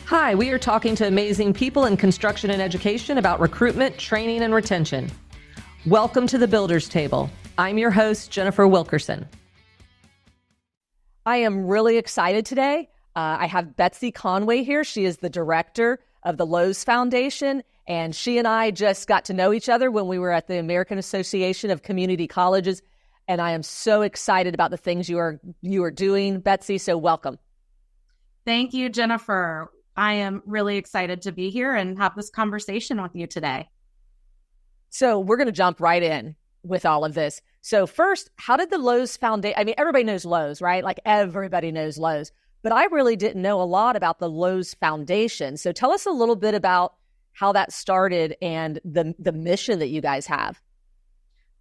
Hi, we are talking to amazing people in construction and education about recruitment, training, and retention. Welcome to the Builders Table. I'm your host, Jennifer Wilkerson. I am really excited today. I have Betsy Conway here. She is the director of the Lowe Foundation, and she and I just got to know each other when we were at the American Association of Community Colleges, and I am so excited about the things you are doing, Betsy, so welcome. Thank you, Jennifer. I am really excited to be here and have this conversation with you today. So we're going to jump right in with all of this. So first, how did the Lowe Foundation, I mean, everybody knows Lowe's, right? Like everybody knows Lowe's, but I really didn't know a lot about the Lowe Foundation. So tell us a little bit about how that started and the mission that you guys have.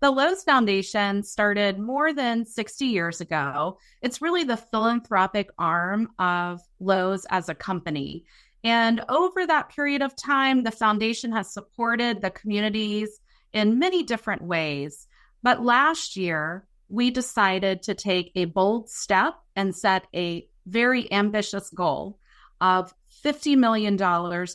The Lowe Foundation started more than 60 years ago. It's really the philanthropic arm of Lowe's as a company. And over that period of time, the foundation has supported the communities in many different ways. But last year, we decided to take a bold step and set a very ambitious goal of $50 million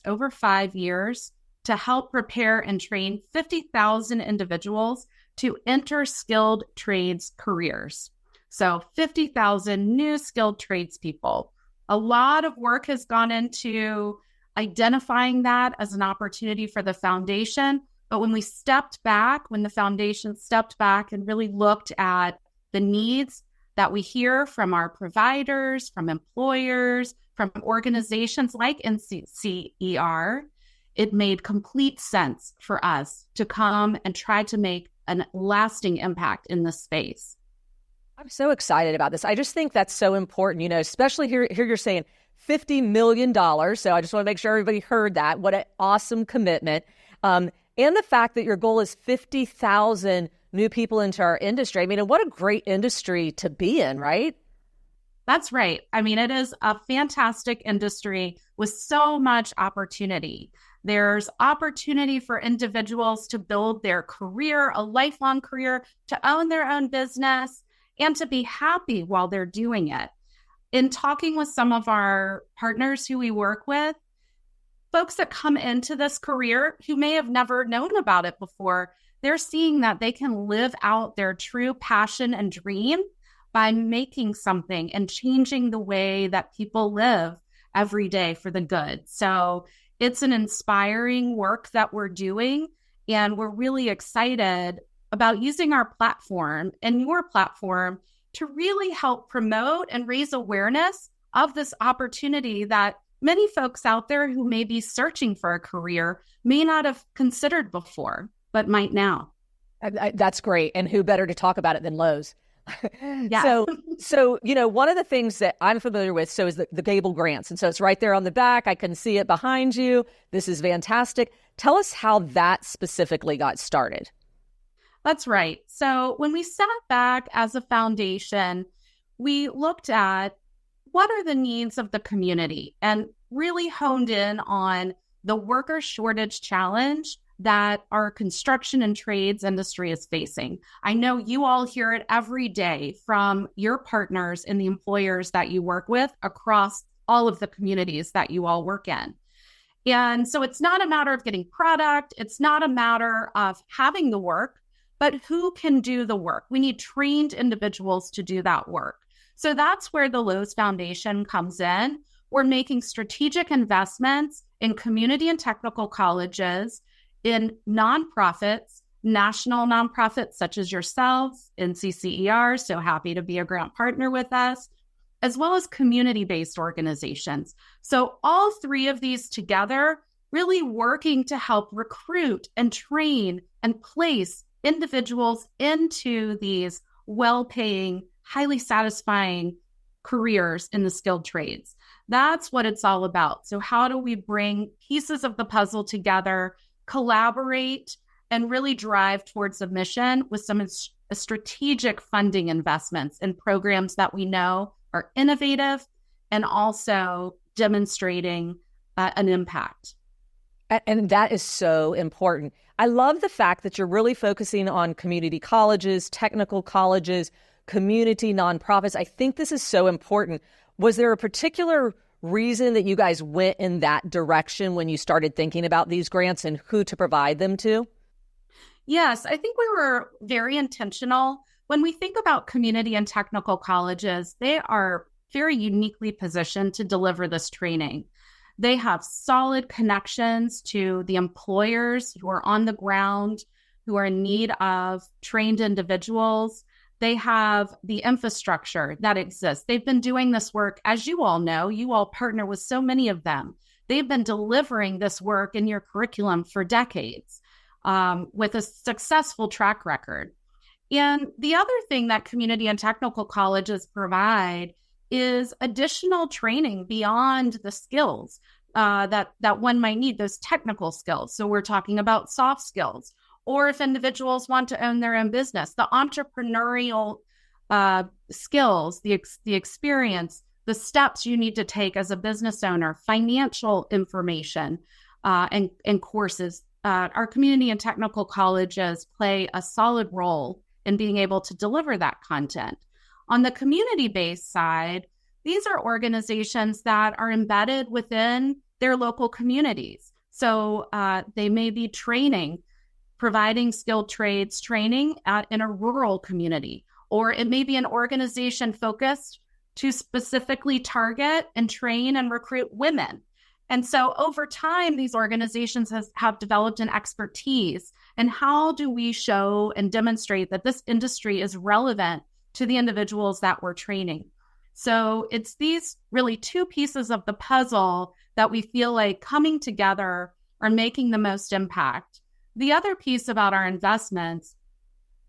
over 5 years to help prepare and train 50,000 individuals to enter skilled trades careers. So 50,000 new skilled tradespeople. A lot of work has gone into identifying that as an opportunity for the foundation. But when the foundation stepped back and really looked at the needs that we hear from our providers, from employers, from organizations like NCCER, it made complete sense for us to come and try to make a lasting impact in this space. I'm so excited about this. I just think that's so important, especially here you're saying $50 million. So I just want to make sure everybody heard that. What an awesome commitment. And the fact that your goal is 50,000 new people into our industry. I mean, and what a great industry to be in, right? That's right. I mean, it is a fantastic industry with so much opportunity. There's opportunity for individuals to build their career, a lifelong career, to own their own business, and to be happy while they're doing it. In talking with some of our partners who we work with, folks that come into this career who may have never known about it before, they're seeing that they can live out their true passion and dream by making something and changing the way that people live every day for the good. So it's an inspiring work that we're doing, and we're really excited about using our platform and your platform to really help promote and raise awareness of this opportunity that many folks out there who may be searching for a career may not have considered before, but might now. That's great. And who better to talk about it than Lowe's? Yeah. So, one of the things that I'm familiar with, is the Gable grants. And so it's right there on the back. I can see it behind you. This is fantastic. Tell us how that specifically got started. That's right. So when we sat back as a foundation, we looked at what are the needs of the community and really honed in on the worker shortage challenge that our construction and trades industry is facing. I know you all hear it every day from your partners and the employers that you work with across all of the communities that you all work in. And so it's not a matter of getting product. It's not a matter of having the work, but who can do the work? We need trained individuals to do that work. So that's where the Lowe Foundation comes in. We're making strategic investments in community and technical colleges, in nonprofits, national nonprofits such as yourselves, NCCER, so happy to be a grant partner with us, as well as community-based organizations. So all three of these together really working to help recruit and train and place individuals into these well-paying, highly satisfying careers in the skilled trades. That's what it's all about. So how do we bring pieces of the puzzle together, collaborate, and really drive towards a mission with some strategic funding investments in programs that we know are innovative and also demonstrating an impact. And that is so important. I love the fact that you're really focusing on community colleges, technical colleges, community nonprofits. I think this is so important. Was there a particular reason that you guys went in that direction when you started thinking about these grants and who to provide them to? Yes, I think we were very intentional. When we think about community and technical colleges, they are very uniquely positioned to deliver this training. They have solid connections to the employers who are on the ground, who are in need of trained individuals. They have the infrastructure that exists. They've been doing this work, as you all know, you all partner with so many of them. They've been delivering this work in your curriculum for decades with a successful track record. And the other thing that community and technical colleges provide is additional training beyond the skills that one might need, those technical skills. So we're talking about soft skills, or if individuals want to own their own business, the entrepreneurial skills, the experience, the steps you need to take as a business owner, financial information, and courses. Our community and technical colleges play a solid role in being able to deliver that content. On the community-based side, these are organizations that are embedded within their local communities. So they may be providing skilled trades training in a rural community, or it may be an organization focused to specifically target and train and recruit women. And so over time, these organizations have developed an expertise in how do we show and demonstrate that this industry is relevant to the individuals that we're training. So it's these really two pieces of the puzzle that we feel like coming together are making the most impact. The other piece about our investments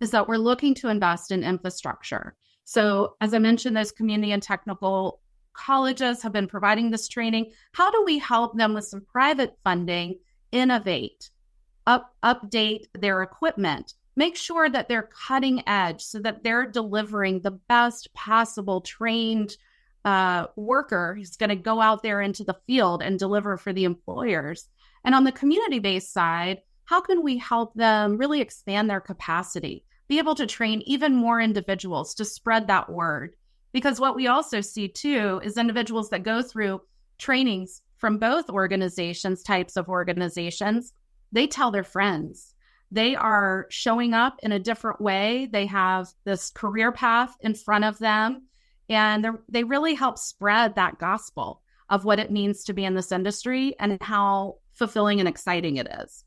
is that we're looking to invest in infrastructure. So as I mentioned, those community and technical colleges have been providing this training. How do we help them with some private funding, innovate, update their equipment, make sure that they're cutting edge so that they're delivering the best possible trained worker who's going to go out there into the field and deliver for the employers? And on the community-based side, how can we help them really expand their capacity, be able to train even more individuals to spread that word? Because what we also see too is individuals that go through trainings from both types of organizations, they tell their friends. They are showing up in a different way. They have this career path in front of them, and they really help spread that gospel of what it means to be in this industry and how fulfilling and exciting it is.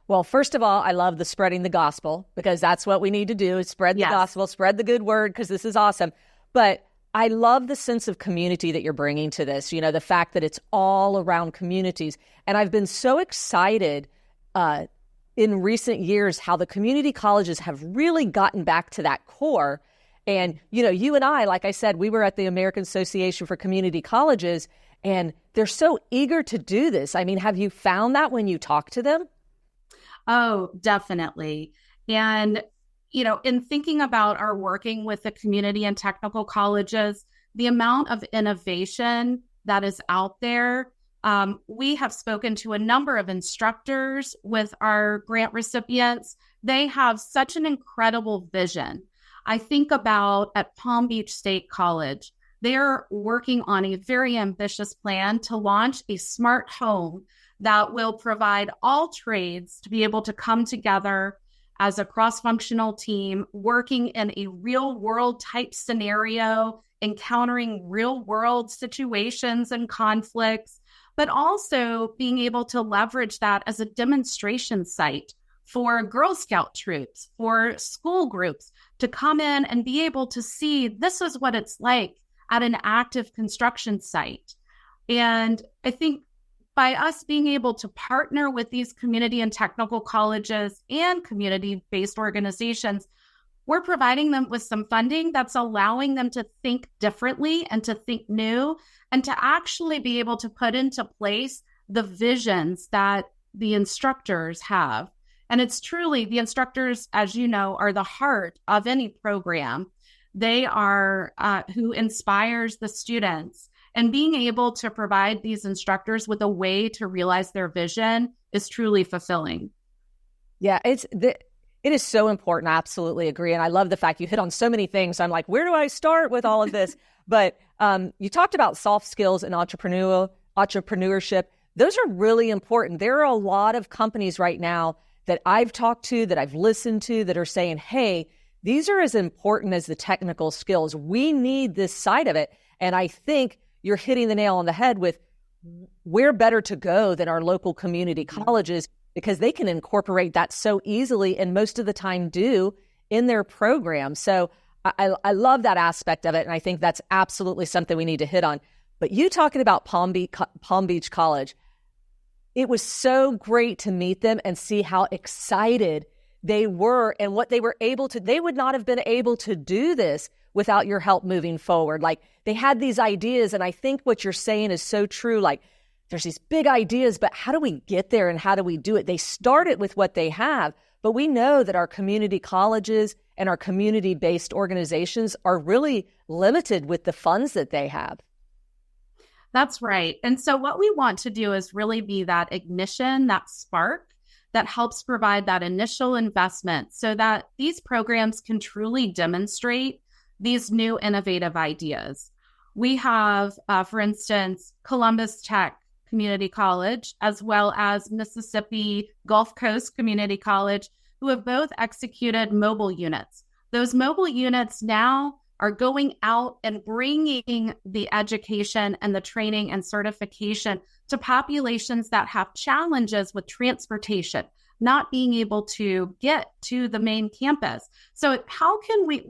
Well, first of all, I love the spreading the gospel, because that's what we need to do, is spread the gospel, spread the good word, because this is awesome. But I love the sense of community that you're bringing to this, the fact that it's all around communities. And I've been so excited in recent years how the community colleges have really gotten back to that core. And, you and I, like I said, we were at the American Association for Community Colleges, and they're so eager to do this. I mean, have you found that when you talk to them? Oh, definitely. And in thinking about our working with the community and technical colleges, the amount of innovation that is out there, we have spoken to a number of instructors with our grant recipients. They have such an incredible vision. I think about at Palm Beach State College, they're working on a very ambitious plan to launch a smart home that will provide all trades to be able to come together as a cross-functional team, working in a real-world type scenario, encountering real-world situations and conflicts, but also being able to leverage that as a demonstration site for Girl Scout troops, for school groups to come in and be able to see this is what it's like at an active construction site. And I think by us being able to partner with these community and technical colleges and community-based organizations, we're providing them with some funding that's allowing them to think differently and to think new and to actually be able to put into place the visions that the instructors have. And it's truly, the instructors, as you know, are the heart of any program. They are who inspires the students. And being able to provide these instructors with a way to realize their vision is truly fulfilling. Yeah, it is so important. I absolutely agree. And I love the fact you hit on so many things. I'm like, where do I start with all of this? But You talked about soft skills and entrepreneurship. Those are really important. There are a lot of companies right now that I've talked to, that I've listened to, that are saying, hey, these are as important as the technical skills. We need this side of it. And I think you're hitting the nail on the head with we're better to go than our local community colleges because they can incorporate that so easily and most of the time do in their program. So I love that aspect of it. And I think that's absolutely something we need to hit on. But you talking about Palm Beach College, it was so great to meet them and see how excited they were and what they were able to. They would not have been able to do this without your help moving forward. Like they had these ideas. And I think what you're saying is so true. Like there's these big ideas, but how do we get there and how do we do it? They started with what they have, but we know that our community colleges and our community-based organizations are really limited with the funds that they have. That's right. And so what we want to do is really be that ignition, that spark that helps provide that initial investment so that these programs can truly demonstrate these new innovative ideas. We have, for instance, Columbus Tech Community College, as well as Mississippi Gulf Coast Community College, who have both executed mobile units. Those mobile units now are going out and bringing the education and the training and certification to populations that have challenges with transportation, not being able to get to the main campus. So how can we,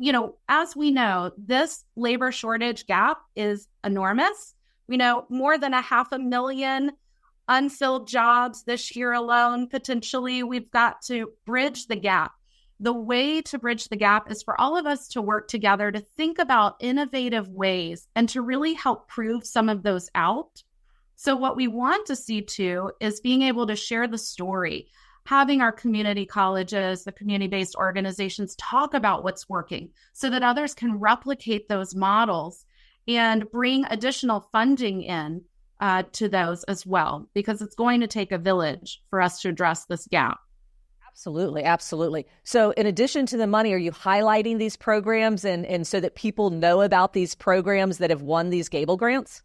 as we know, this labor shortage gap is enormous. We know more than 500,000 unfilled jobs this year alone. Potentially, we've got to bridge the gap. The way to bridge the gap is for all of us to work together to think about innovative ways and to really help prove some of those out. So what we want to see too is being able to share the story, having our community colleges, the community-based organizations talk about what's working so that others can replicate those models and bring additional funding in to those as well, because it's going to take a village for us to address this gap. Absolutely. Absolutely. So in addition to the money, are you highlighting these programs and so that people know about these programs that have won these Gable grants?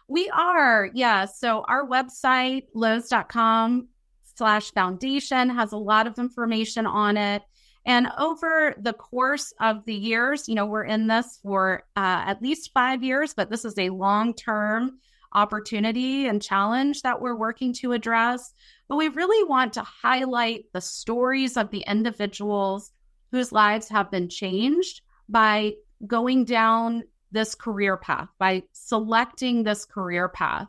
We are. Yeah. So our website, lowes.com/foundation, has a lot of information on it. And over the course of the years, we're in this for at least 5 years, but this is a long-term opportunity and challenge that we're working to address. But we really want to highlight the stories of the individuals whose lives have been changed by going down this career path, by selecting this career path.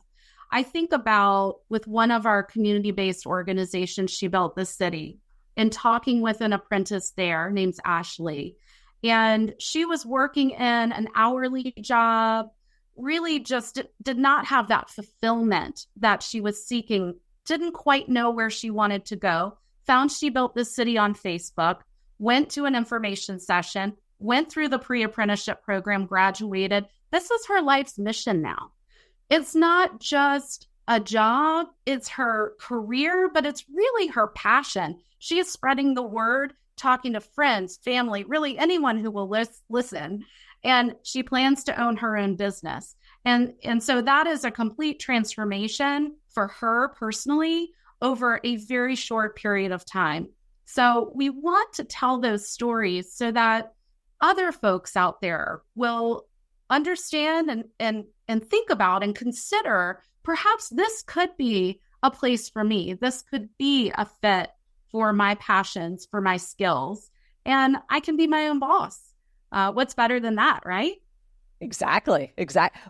I think about with one of our community-based organizations, She Built This City, and talking with an apprentice there named Ashley. And she was working in an hourly job, really just did not have that fulfillment that she was seeking, didn't quite know where she wanted to go, found She Built This City on Facebook, went to an information session, went through the pre-apprenticeship program, graduated. This is her life's mission now. It's not just a job, it's her career, but it's really her passion. She is spreading the word, talking to friends, family, really anyone who will listen. And she plans to own her own business. And so that is a complete transformation for her personally over a very short period of time. So we want to tell those stories so that other folks out there will understand and think about and consider, perhaps this could be a place for me. This could be a fit for my passions, for my skills, and I can be my own boss. What's better than that, right? Exactly.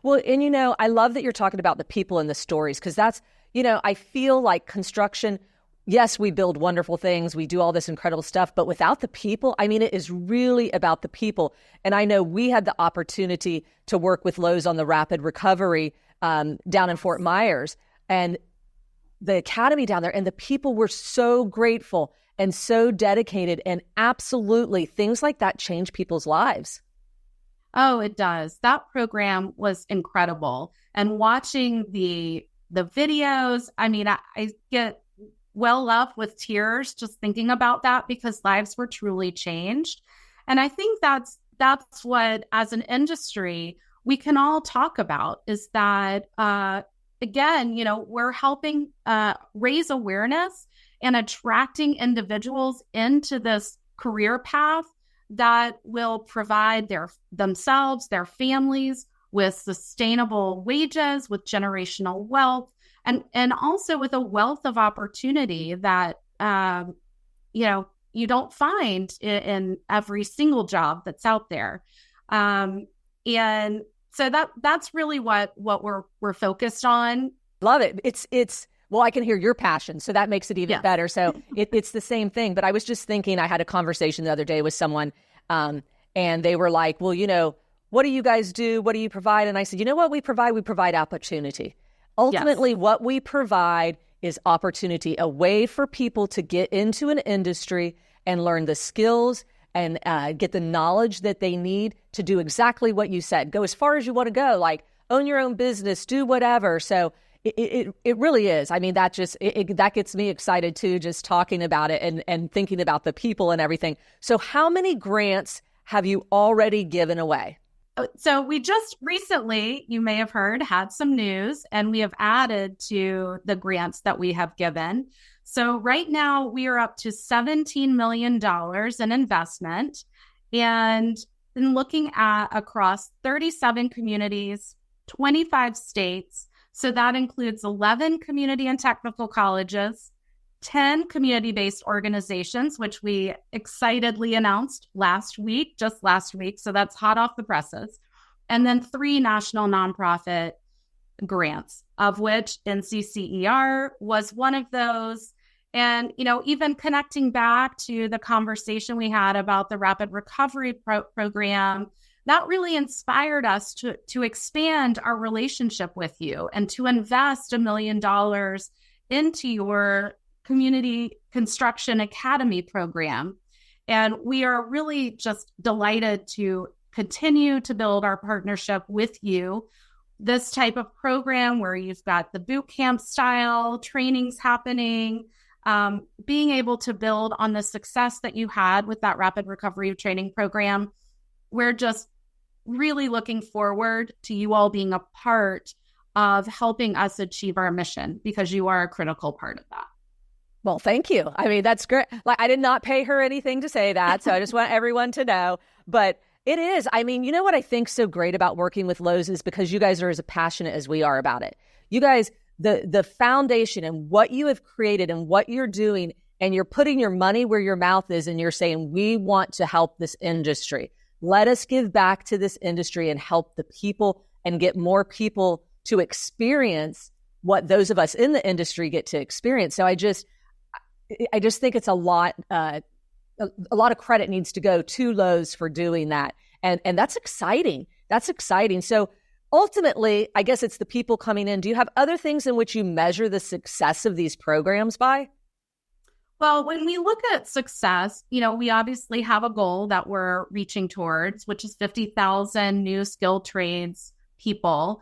Well, and I love that you're talking about the people and the stories, because that's, I feel like construction, yes, we build wonderful things, we do all this incredible stuff, but without the people, it is really about the people. And I know we had the opportunity to work with Lowe's on the rapid recovery down in Fort Myers, and the academy down there, and the people were so grateful and so dedicated, and absolutely things like that change people's lives. Oh, it does. That program was incredible. And watching the videos, I get well up with tears just thinking about that, because lives were truly changed. And I think that's what, as an industry, we can all talk about is that, again, we're helping raise awareness and attracting individuals into this career path that will provide themselves, their families with sustainable wages, with generational wealth, and also with a wealth of opportunity that, you don't find in every single job that's out there. And so that's really what we're focused on. Love it. It's well, I can hear your passion, so that makes it even better. So it's the same thing. But I was just thinking, I had a conversation the other day with someone, and they were like, well, what do you guys do? What do you provide? And I said, you know what we provide? We provide opportunity. Ultimately, what we provide is opportunity, a way for people to get into an industry and learn the skills and get the knowledge that they need to do exactly what you said. Go as far as you want to go, like own your own business, do whatever. So it really is. I mean, that gets me excited too, just talking about it and thinking about the people and everything. So how many grants have you already given away? So we just recently, you may have heard, had some news, and we have added to the grants that we have given. So right now we are up to $17 million in investment, and in looking at across 37 communities, 25 states. So that includes 11 community and technical colleges, 10 community-based organizations, which we excitedly announced just last week. So that's hot off the presses. And then 3 national nonprofit grants, of which NCCER was one of those. And, even connecting back to the conversation we had about the Rapid Recovery Program, that really inspired us to expand our relationship with you and to invest $1 million into your Community Construction Academy program. And we are really just delighted to continue to build our partnership with you. This type of program where you've got the boot camp style trainings happening, being able to build on the success that you had with that Rapid Recovery Training program. We're just really looking forward to you all being a part of helping us achieve our mission, because you are a critical part of that. Well, thank you. I mean, that's great. Like, I did not pay her anything to say that, so I just want everyone to know. But it is. I mean, you know what I think so great about working with Lowe's is because you guys are as passionate as we are about it. You guys, the foundation and what you have created and what you're doing, and you're putting your money where your mouth is, and you're saying, we want to help this industry. Let us give back to this industry and help the people and get more people to experience what those of us in the industry get to experience. So I just think it's a lot of credit needs to go to Lowe's for doing that. And that's exciting. That's exciting. So ultimately, I guess it's the people coming in. Do you have other things in which you measure the success of these programs by? Well, when we look at success, we obviously have a goal that we're reaching towards, which is 50,000 new skilled trades people.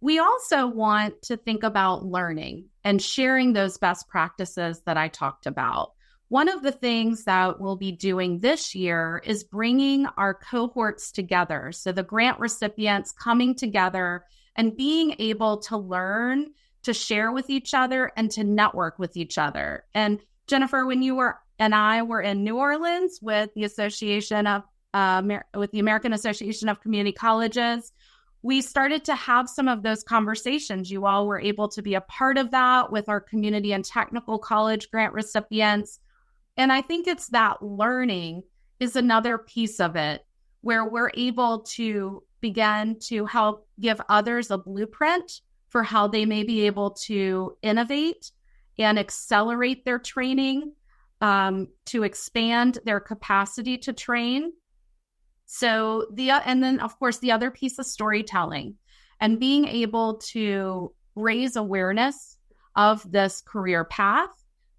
We also want to think about learning and sharing those best practices that I talked about. One of the things that we'll be doing this year is bringing our cohorts together. So the grant recipients coming together and being able to learn, to share with each other, and to network with each other. And Jennifer, when you and I were in New Orleans with the American Association of Community Colleges, we started to have some of those conversations. You all were able to be a part of that with our community and technical college grant recipients. And I think it's that learning is another piece of it, where we're able to begin to help give others a blueprint for how they may be able to innovate and accelerate their training, to expand their capacity to train. So and then of course the other piece is storytelling and being able to raise awareness of this career path,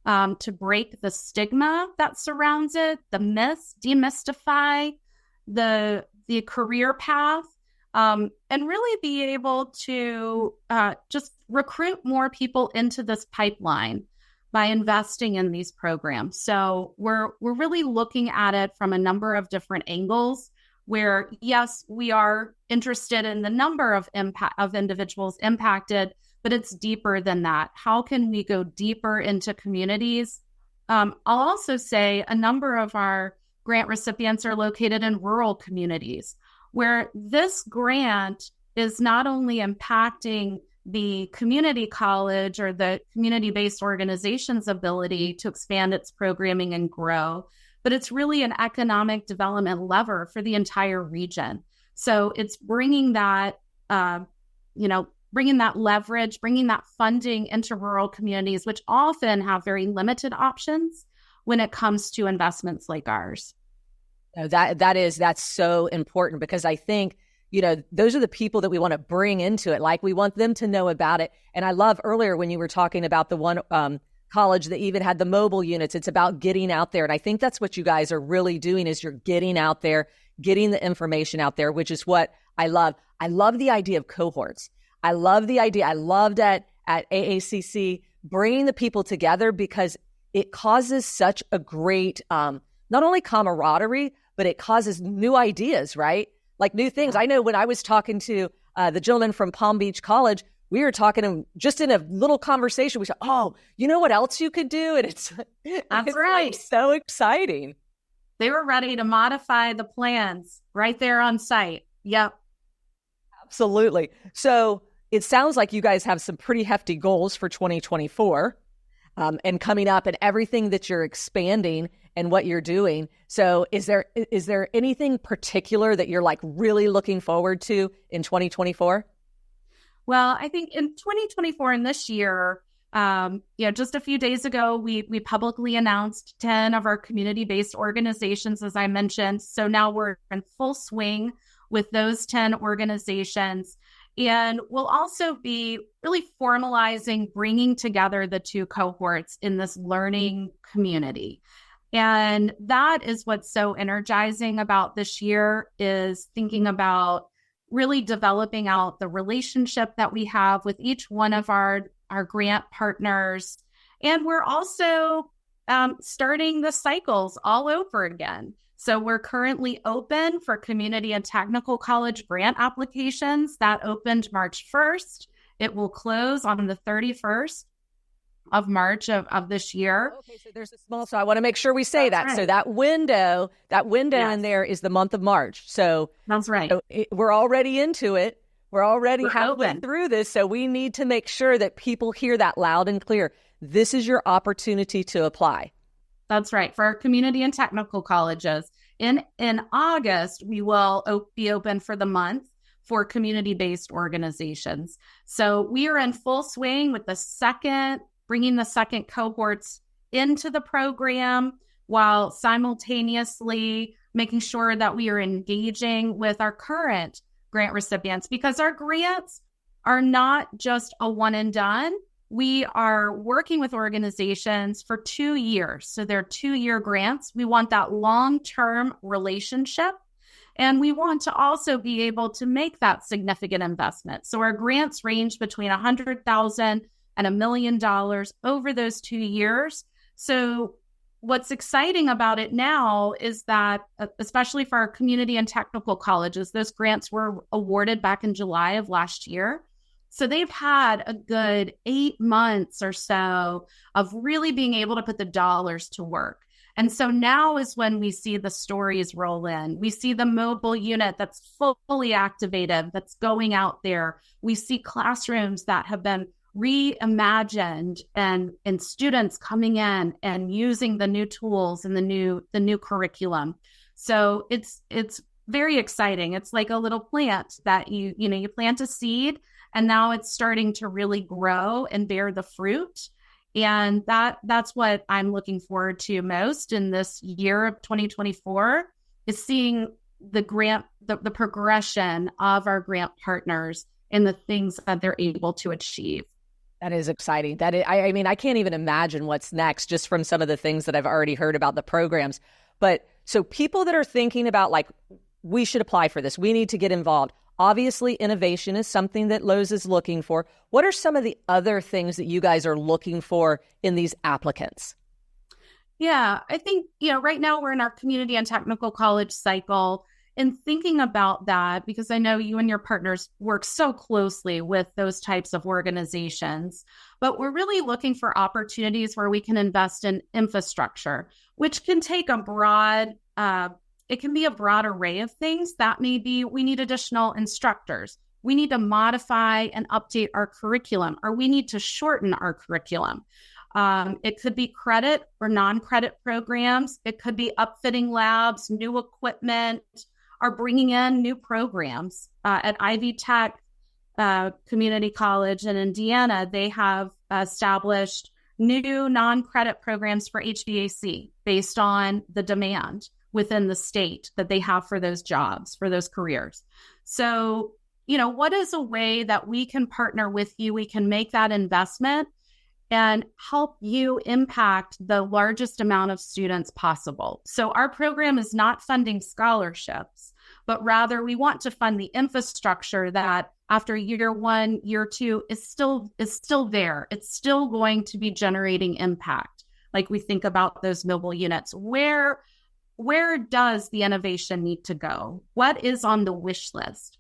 to break the stigma that surrounds it, the myths, demystify the career path, and really be able to just recruit more people into this pipeline by investing in these programs. So we're really looking at it from a number of different angles. where, yes, we are interested in the number of individuals impacted, but it's deeper than that. How can we go deeper into communities? I'll also say a number of our grant recipients are located in rural communities, where this grant is not only impacting the community college or the community-based organization's ability to expand its programming and grow, but it's really an economic development lever for the entire region. So it's bringing that, bringing that leverage, bringing that funding into rural communities, which often have very limited options when it comes to investments like ours. That's so important, because I think, those are the people that we want to bring into it. Like, we want them to know about it. And I love earlier when you were talking about the one college that even had the mobile units. It's about getting out there. And I think that's what you guys are really doing, is you're getting out there, getting the information out there, which is what I love. I love the idea of cohorts. I love the idea. I loved at AACC bringing the people together, because it causes such a great, not only camaraderie, but it causes new ideas, right? Like new things. I know when I was talking to the gentleman from Palm Beach College, we were talking just in a little conversation. We said, "Oh, you know what else you could do?" And it's right. Like so exciting. They were ready to modify the plans right there on site. Yep. Absolutely. So it sounds like you guys have some pretty hefty goals for 2024 and coming up, and everything that you're expanding and what you're doing. So is there anything particular that you're like really looking forward to in 2024? Well, I think in 2024 and this year, just a few days ago, we publicly announced 10 of our community-based organizations, as I mentioned. So now we're in full swing with those 10 organizations. And we'll also be really formalizing, bringing together the two cohorts in this learning community. And that is what's so energizing about this year, is thinking about really developing out the relationship that we have with each one of our grant partners. And we're also starting the cycles all over again. So we're currently open for community and technical college grant applications. That opened March 1st. It will close on the 31st of March of this year. Okay, so there's a small, so I want to make sure we say That's that. right. So that window Yes. in there is the month of March. So That's right. We're already into it. We're already halfway open through this. So we need to make sure that people hear that loud and clear. This is your opportunity to apply. That's right. For our community and technical colleges. In August, we will be open for the month for community-based organizations. So we are in full swing with bringing the second cohorts into the program, while simultaneously making sure that we are engaging with our current grant recipients, because our grants are not just a one and done. We are working with organizations for 2 years. So they're 2-year grants. We want that long-term relationship. And we want to also be able to make that significant investment. So our grants range between $100,000 and $1 million over those 2 years. So what's exciting about it now is that, especially for our community and technical colleges, those grants were awarded back in July of last year. So they've had a good 8 months or so of really being able to put the dollars to work. And so now is when we see the stories roll in. We see the mobile unit that's fully activated, that's going out there. We see classrooms that have been reimagined, and students coming in and using the new tools and the new curriculum. So it's very exciting. It's like a little plant that you plant a seed, and now it's starting to really grow and bear the fruit. And that's what I'm looking forward to most in this year of 2024, is seeing the progression of our grant partners and the things that they're able to achieve. That is exciting. I mean, I can't even imagine what's next, just from some of the things that I've already heard about the programs. But so people that are thinking about, like, we should apply for this, we need to get involved. Obviously, innovation is something that Lowe's is looking for. What are some of the other things that you guys are looking for in these applicants? Yeah, I think, right now we're in our community and technical college cycle. in thinking about that, because I know you and your partners work so closely with those types of organizations, but we're really looking for opportunities where we can invest in infrastructure, which can take a broad, it can be a broad array of things. That may be, we need additional instructors. We need to modify and update our curriculum, or we need to shorten our curriculum. It could be credit or non-credit programs. It could be upfitting labs, new equipment, or bringing in new programs. At Ivy Tech Community College in Indiana, they have established new non-credit programs for HVAC based on the demand within the state that they have for those jobs, for those careers. So, what is a way that we can partner with you? We can make that investment and help you impact the largest amount of students possible. So our program is not funding scholarships, but rather we want to fund the infrastructure that after year 1, year 2 is still there. It's still going to be generating impact. Like we think about those mobile units. Where does the innovation need to go? What is on the wish list?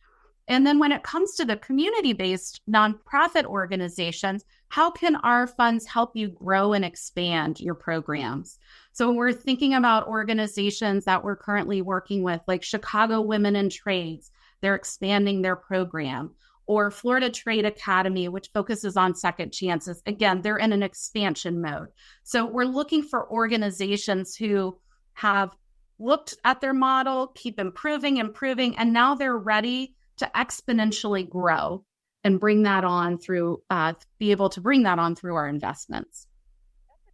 And then when it comes to the community-based nonprofit organizations, how can our funds help you grow and expand your programs? So we're thinking about organizations that we're currently working with, like Chicago Women in Trades. They're expanding their program. Or Florida Trade Academy, which focuses on second chances. Again, they're in an expansion mode. So we're looking for organizations who have looked at their model, keep improving, and now they're ready to exponentially grow and bring that on through, be able to bring that on through our investments.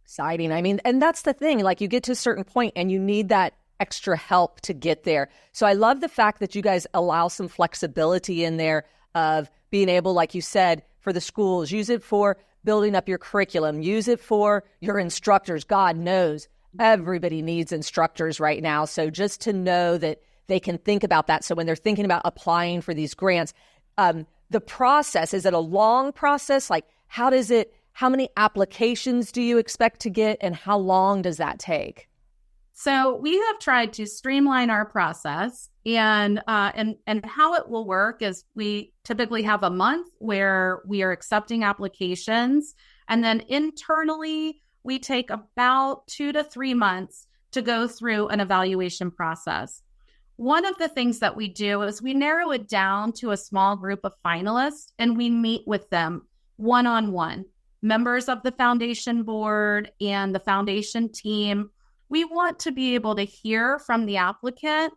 Exciting. I mean, and that's the thing, like you get to a certain point and you need that extra help to get there. So I love the fact that you guys allow some flexibility in there of being able, like you said, for the schools, use it for building up your curriculum, use it for your instructors. God knows everybody needs instructors right now. So just to know that they can think about that. So when they're thinking about applying for these grants, the process, is it a long process? Like how many applications do you expect to get and how long does that take? So we have tried to streamline our process and how it will work is we typically have a month where we are accepting applications. And then internally, we take about 2 to 3 months to go through an evaluation process. One of the things that we do is we narrow it down to a small group of finalists and we meet with them one-on-one, members of the foundation board and the foundation team. We want to be able to hear from the applicant.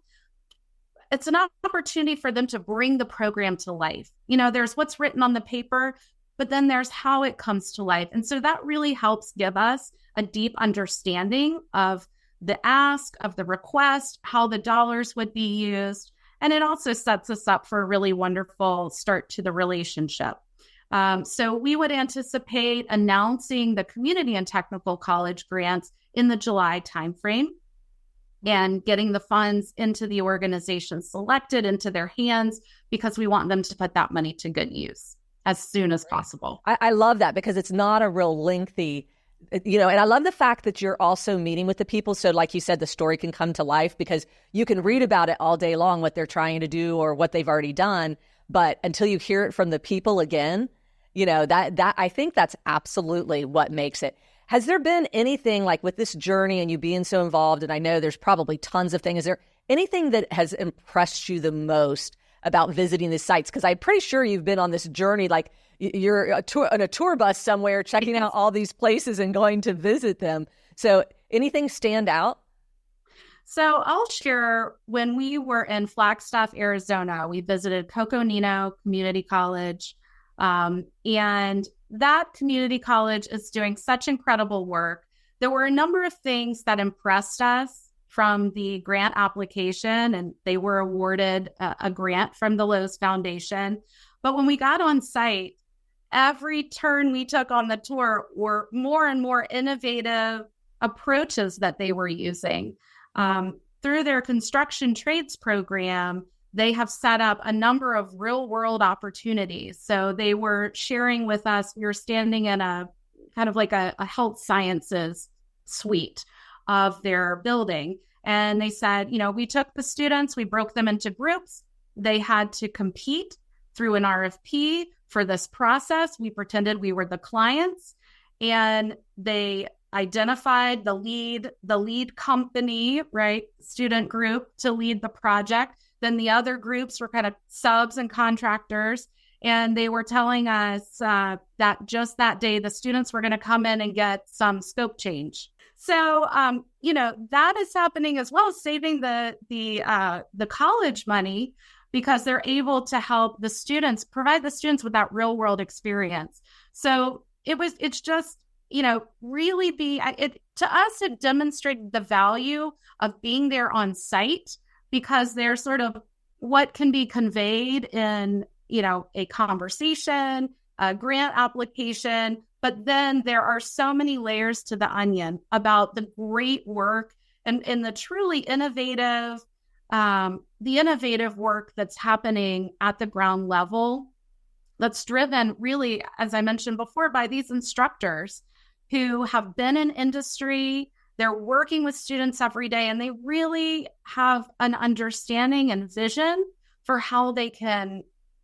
It's an opportunity for them to bring the program to life. There's what's written on the paper, but then there's how it comes to life. And so that really helps give us a deep understanding of the ask, of the request, how the dollars would be used. And it also sets us up for a really wonderful start to the relationship. So we would anticipate announcing the community and technical college grants in the July timeframe and getting the funds into the organization selected into their hands because we want them to put that money to good use as soon as possible. I love that because it's not a real lengthy, and I love the fact that you're also meeting with the people. So like you said, the story can come to life because you can read about it all day long, what they're trying to do or what they've already done. But until you hear it from the people again, that I think that's absolutely what makes it. Has there been anything like with this journey and you being so involved, and I know there's probably tons of things, is there anything that has impressed you the most about visiting these sites? Because I'm pretty sure you've been on this journey, like you're on a tour bus somewhere, checking out all these places and going to visit them. So anything stand out? So I'll share when we were in Flagstaff, Arizona, we visited Coconino Community College. And that community college is doing such incredible work. There were a number of things that impressed us from the grant application, and they were awarded a grant from the Lowe's Foundation. But when we got on site, every turn we took on the tour were more and more innovative approaches that they were using. Through their construction trades program, they have set up a number of real world opportunities. So they were sharing with us, we were standing in a kind of like a health sciences suite of their building. And they said, we took the students, we broke them into groups. They had to compete through an RFP for this process. We pretended we were the clients, and they identified the lead company, right, student group to lead the project. Then the other groups were kind of subs and contractors. And they were telling us that just that day, the students were going to come in and get some scope change. So, that is happening as well, saving the college money, because they're able to help the students, provide the students with that real world experience. So it's just, really to us, it demonstrated the value of being there on site, because they're sort of what can be conveyed in, a conversation, a grant application, but then there are so many layers to the onion about the great work and the truly innovative, work that's happening at the ground level, that's driven really, as I mentioned before, by these instructors who have been in industry. They're working with students every day, and they really have an understanding and vision for how they can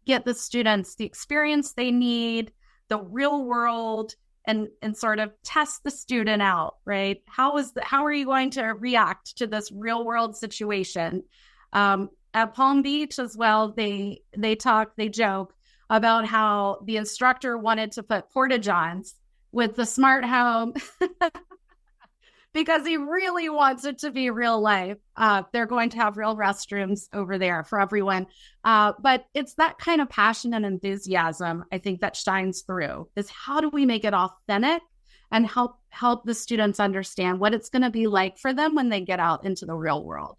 get the students the experience they need, the real world, and sort of test the student out, right? How are you going to react to this real world situation? At Palm Beach as well, they joke about how the instructor wanted to put porta-johns with the smart home because he really wants it to be real life. They're going to have real restrooms over there for everyone. But it's that kind of passion and enthusiasm, I think, that shines through, is how do we make it authentic and help the students understand what it's going to be like for them when they get out into the real world.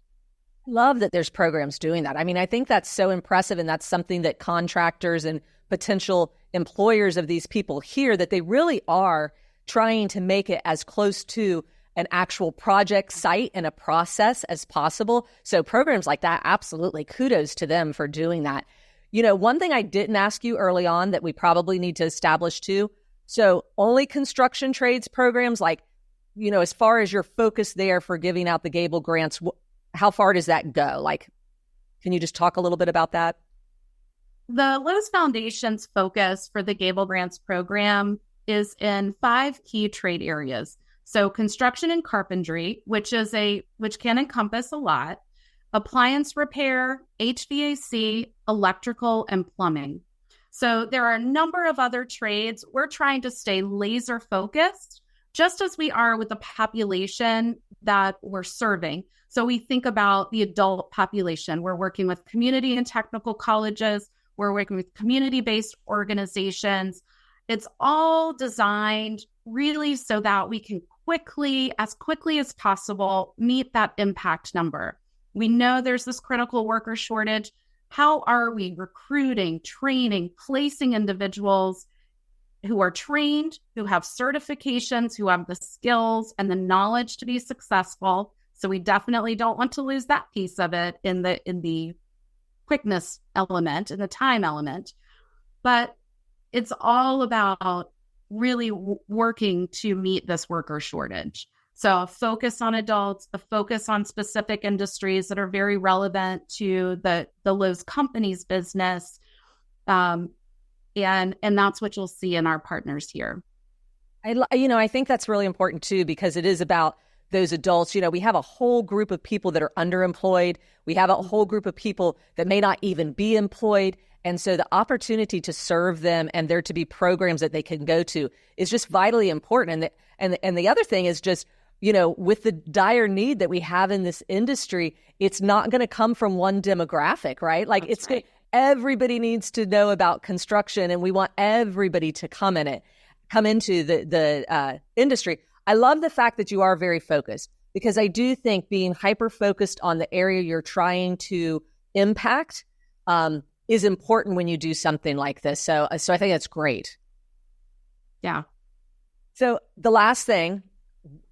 Love that there's programs doing that. I mean, I think that's so impressive, and that's something that contractors and potential employers of these people hear, that they really are trying to make it as close to an actual project site and a process as possible. So programs like that, absolutely, kudos to them for doing that. One thing I didn't ask you early on that we probably need to establish too, so only construction trades programs, like, as far as your focus there for giving out the Gable grants, how far does that go? Like, can you just talk a little bit about that? The Lowe's Foundation's focus for the Gable Grants program is in 5 key trade areas. So construction and carpentry, which can encompass a lot, appliance repair, HVAC, electrical, and plumbing. So there are a number of other trades. We're trying to stay laser focused, just as we are with the population that we're serving. So we think about the adult population. We're working with community and technical colleges. We're working with community-based organizations. It's all designed really so that we can quickly as possible, meet that impact number. We know there's this critical worker shortage. How are we recruiting, training, placing individuals who are trained, who have certifications, who have the skills and the knowledge to be successful? So we definitely don't want to lose that piece of it in the quickness element, in the time element. But it's all about really working to meet this worker shortage. So a focus on adults, a focus on specific industries that are very relevant to the Lowe's company's business. And that's what you'll see in our partners here. I think that's really important too, because it is about those adults. We have a whole group of people that are underemployed. We have a whole group of people that may not even be employed. And so the opportunity to serve them and there to be programs that they can go to is just vitally important. And the other thing is just, with the dire need that we have in this industry, it's not going to come from one demographic, right? Like That's right. Everybody needs to know about construction, and we want everybody to come into the industry. I love the fact that you are very focused, because I do think being hyper-focused on the area you're trying to impact is important when you do something like this. So I think that's great. Yeah. So the last thing,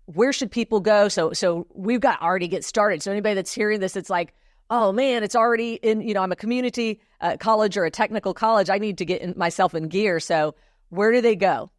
where should people go? So we've got to already get started. So anybody that's hearing this, it's like, oh man, it's already in, I'm a community college or a technical college. I need to get myself in gear. So where do they go?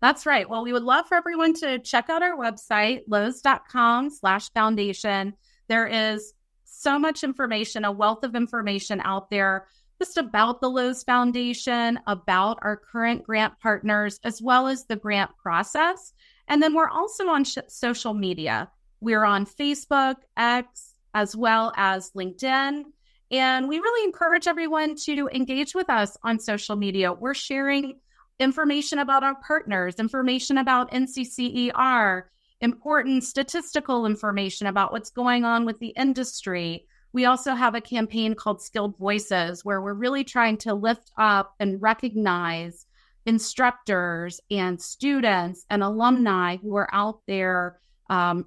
That's right. Well, we would love for everyone to check out our website, lowes.com/foundation. There is so much information, a wealth of information out there just about the Lowe's Foundation, about our current grant partners, as well as the grant process. And then we're also on social media. We're on Facebook, X, as well as LinkedIn. And we really encourage everyone to engage with us on social media. We're sharing information about our partners, information about NCCER, important statistical information about what's going on with the industry. We also have a campaign called Skilled Voices, where we're really trying to lift up and recognize instructors and students and alumni who are out there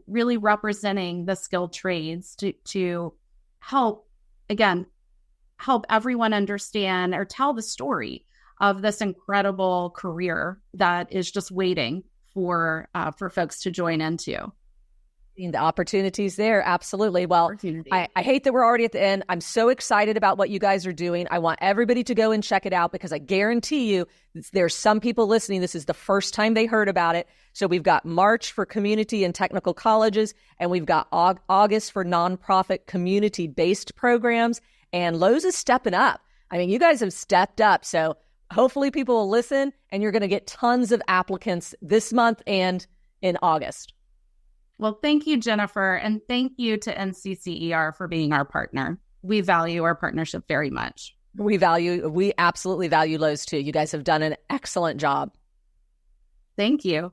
really representing the skilled trades to help everyone understand or tell the story of this incredible career that is just waiting for folks to join into. The opportunities there, absolutely. Well, I hate that we're already at the end. I'm so excited about what you guys are doing. I want everybody to go and check it out because I guarantee you there's some people listening. This is the first time they heard about it. So we've got March for community and technical colleges, and we've got August for nonprofit community-based programs. And Lowe's is stepping up. I mean, you guys have stepped up. So hopefully people will listen, and you're going to get tons of applicants this month and in August. Well, thank you, Jennifer, and thank you to NCCER for being our partner. We value our partnership very much. We absolutely value Lowe's too. You guys have done an excellent job. Thank you.